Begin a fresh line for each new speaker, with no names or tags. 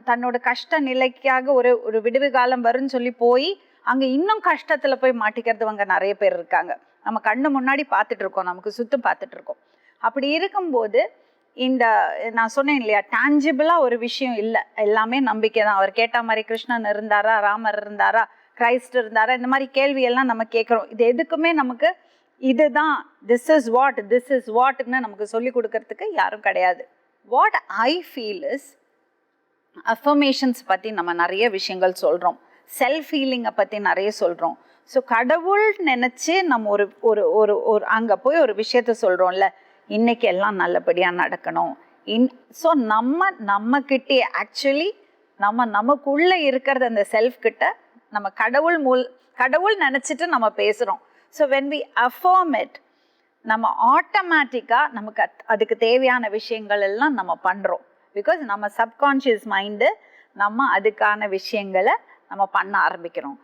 தன்னோட கஷ்ட நிலைக்காக ஒரு விடுவு காலம் வரும்னு சொல்லி போய் அங்கே இன்னும் கஷ்டத்தில் போய் மாட்டிக்கிறதுவங்க நிறைய பேர் இருக்காங்க. நம்ம கண்ணு முன்னாடி பார்த்துட்டு இருக்கோம், நமக்கு சுத்தம் பார்த்துட்டு இருக்கோம். அப்படி இருக்கும்போது நான் சொன்னேன் இல்லையா, டான்ஜிபிளாக ஒரு விஷயம் இல்லை, எல்லாமே நம்பிக்கை தான். அவர் கேட்ட மாதிரி கிருஷ்ணன் இருந்தாரா, ராமர் இருந்தாரா, கிரைஸ்ட் இருந்தாரா, இந்த மாதிரி கேள்வியெல்லாம் நம்ம கேட்குறோம். இது எதுக்குமே நமக்கு இதுதான் திஸ் இஸ் வாட்னு நமக்கு சொல்லி கொடுக்கறதுக்கு யாரும் கிடையாது. What I feel is affirmations பற்றி நம்ம நிறைய விஷயங்கள் சொல்கிறோம், செல்ஃப் ஹீலிங்கை பற்றி நிறைய சொல்கிறோம். ஸோ கடவுள் நினச்சி நம்ம ஒரு அங்கே போய் ஒரு விஷயத்த சொல்கிறோம்ல, இன்னைக்கு எல்லாம் நல்லபடியாக நடக்கணும். ஸோ நம்மக்கிட்டே ஆக்சுவலி நமக்குள்ளே இருக்கிறது அந்த செல்ஃப் கிட்ட நம்ம கடவுள் நினச்சிட்டு நம்ம பேசுகிறோம். So when we affirm it, நம்ம ஆட்டோமேட்டிக்காக நமக்கு அதுக்கு தேவையான விஷயங்கள் எல்லாம் நம்ம பண்ணுறோம். பிகாஸ் நம்ம சப்கான்ஷியஸ் மைண்டு நம்ம அதுக்கான விஷயங்களை நம்ம பண்ண ஆரம்பிக்கிறோம்.